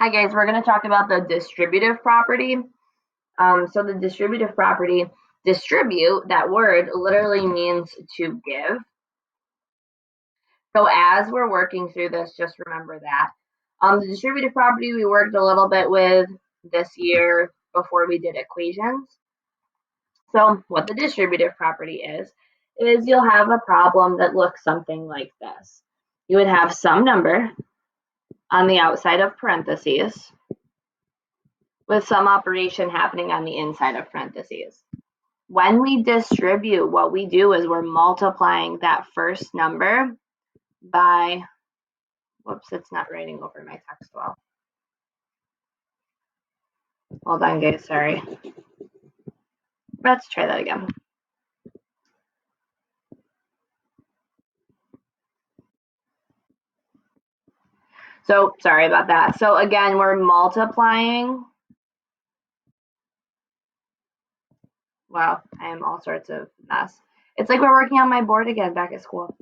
Hi guys, we're going to talk about the distributive property. So the distributive property, distribute, that word literally means to give. So as we're working through this, just remember that. The distributive property we worked a little bit with this year before we did equations. So what the distributive property is you'll have a problem that looks something like this. You would have some number on the outside of parentheses with some operation happening on the inside of parentheses. When we distribute, what we do is we're multiplying that first number by, whoops, it's not writing over my text well. Hold on, guys, sorry. Let's try that again. So, sorry about that. So again, we're multiplying. Wow, I am all sorts of mess. It's like we're working on my board again back at school.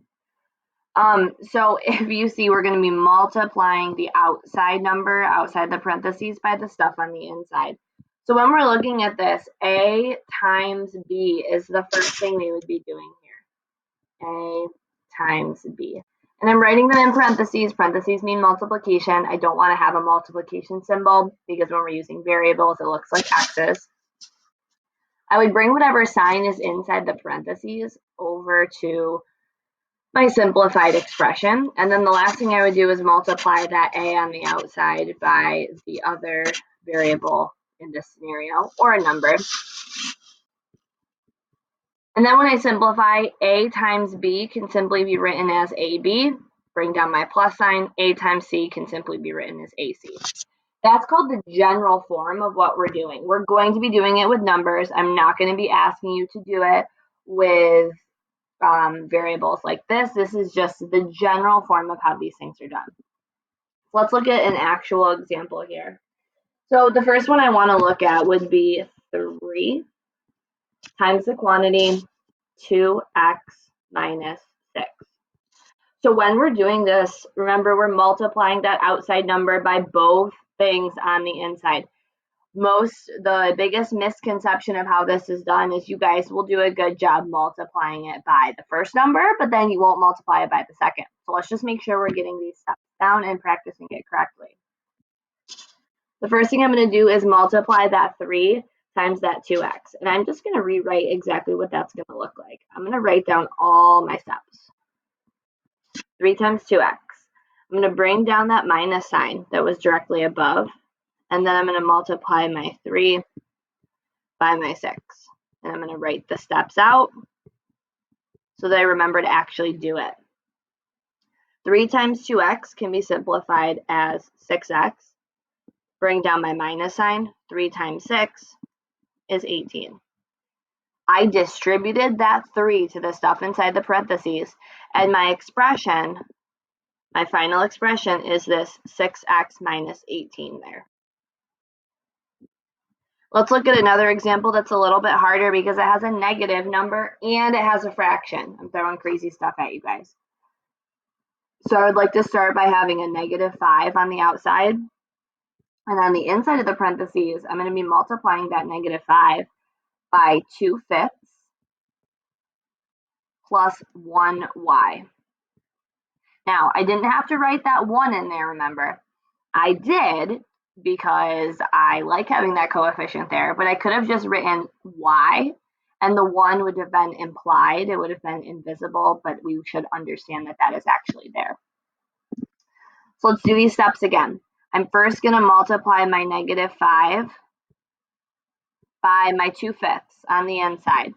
So if you see, we're going to be multiplying the outside number outside the parentheses by the stuff on the inside. So when we're looking at this, A times B is the first thing we would be doing here. A times B. And I'm writing them in parentheses. Parentheses mean multiplication. I don't want to have a multiplication symbol because when we're using variables, it looks like X's. I would bring whatever sign is inside the parentheses over to my simplified expression. And then the last thing I would do is multiply that A on the outside by the other variable in this scenario, or a number. And then when I simplify, A times B can simply be written as AB. Bring down my plus sign. A times C can simply be written as AC. That's called the general form of what we're doing. We're going to be doing it with numbers. I'm not going to be asking you to do it with variables like this. This is just the general form of how these things are done. So let's look at an actual example here. So the first one I want to look at would be 3 times the quantity 2x minus 6. So when we're doing this, remember we're multiplying that outside number by both things on the inside. The biggest misconception of how this is done is you guys will do a good job multiplying it by the first number, but then you won't multiply it by the second. So let's just make sure we're getting these steps down and practicing it correctly. The first thing I'm going to do is multiply that 3 times that 2x. And I'm just going to rewrite exactly what that's going to look like. I'm going to write down all my steps. 3 times 2x. I'm going to bring down that minus sign that was directly above. And then I'm going to multiply my 3 by my 6. And I'm going to write the steps out so that I remember to actually do it. 3 times 2x can be simplified as 6x. Bring down my minus sign. 3 times 6 is 18. I distributed that 3 to the stuff inside the parentheses. And my expression, my final expression, is this 6x minus 18 there. Let's look at another example that's a little bit harder because it has a negative number and it has a fraction. I'm throwing crazy stuff at you guys. So I would like to start by having a negative 5 on the outside. And on the inside of the parentheses, I'm going to be multiplying that negative 5 by 2/5 plus 1y. Now, I didn't have to write that 1 in there, remember. I did because I like having that coefficient there, but I could have just written y, and the 1 would have been implied. It would have been invisible, but we should understand that that is actually there. So let's do these steps again. I'm first going to multiply my negative 5 by my 2/5 on the inside.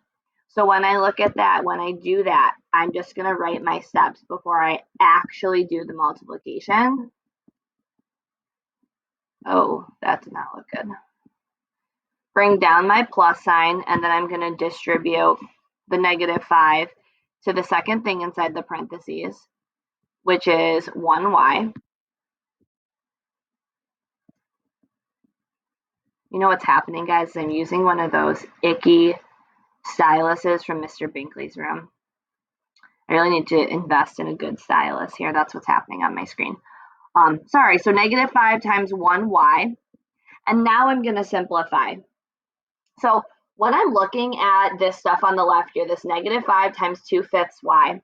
So when I look at that, when I do that, I'm just going to write my steps before I actually do the multiplication. Oh, that did not look good. Bring down my plus sign, and then I'm going to distribute the negative 5 to the second thing inside the parentheses, which is 1y. You know what's happening, guys? I'm using one of those icky styluses from Mr. Binkley's room. I really need to invest in a good stylus here. That's what's happening on my screen. So negative 5 times 1y. And now I'm going to simplify. So when I'm looking at this stuff on the left here, this negative 5 times 2/5 y,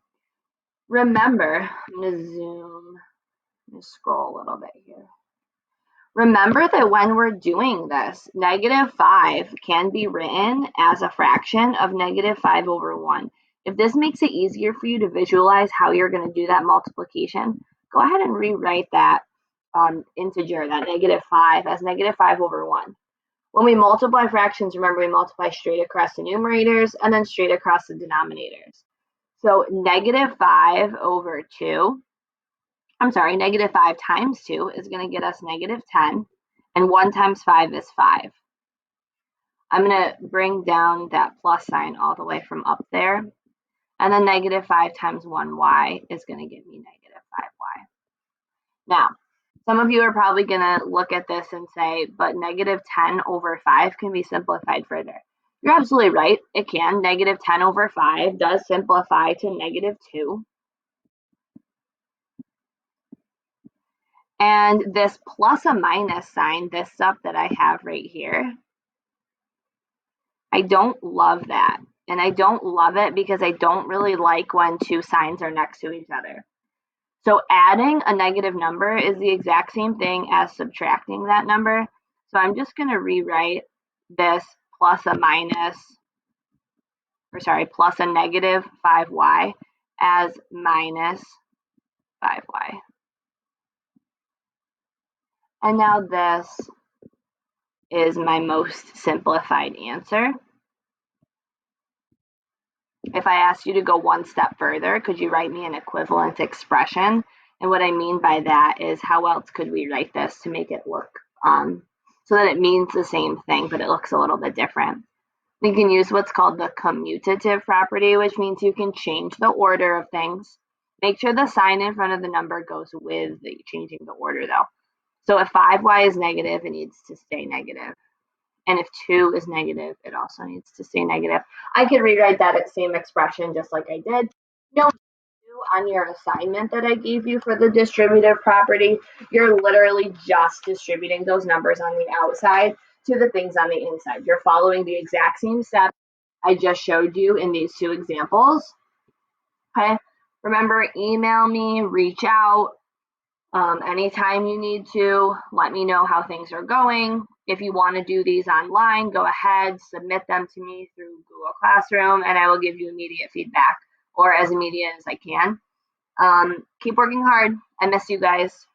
remember, I'm going to zoom, scroll a little bit here. Remember that when we're doing this, negative 5 can be written as a fraction of negative 5 over 1. If this makes it easier for you to visualize how you're going to do that multiplication, go ahead and rewrite that integer, that negative 5, as negative 5 over 1. When we multiply fractions, remember we multiply straight across the numerators and then straight across the denominators. So negative 5 over 2, negative 5 times 2 is going to get us negative 10, and 1 times 5 is 5. I'm going to bring down that plus sign all the way from up there, and then negative 5 times 1y is going to give me negative 5y. Now, some of you are probably going to look at this and say, but negative 10 over 5 can be simplified further. You're absolutely right, it can. Negative 10 over 5 does simplify to negative 2. And this plus a minus sign, this stuff that I have right here, I don't love that. And I don't love it because I don't really like when two signs are next to each other. So adding a negative number is the exact same thing as subtracting that number. So I'm just going to rewrite this plus a negative 5y as minus 5y. And now this is my most simplified answer. If I asked you to go one step further, could you write me an equivalent expression? And what I mean by that is how else could we write this to make it look so that it means the same thing, but it looks a little bit different. We can use what's called the commutative property, which means you can change the order of things. Make sure the sign in front of the number goes with changing the order though. So if 5y is negative, it needs to stay negative. And if 2 is negative, it also needs to stay negative. I could rewrite that same expression just like I did. No, on your assignment that I gave you for the distributive property, you're literally just distributing those numbers on the outside to the things on the inside. You're following the exact same steps I just showed you in these two examples. Okay, remember, email me, reach out. Anytime you need to, let me know how things are going. If you want to do these online, go ahead, submit them to me through Google Classroom, and I will give you immediate feedback, or as immediate as I can. Keep working hard. I miss you guys.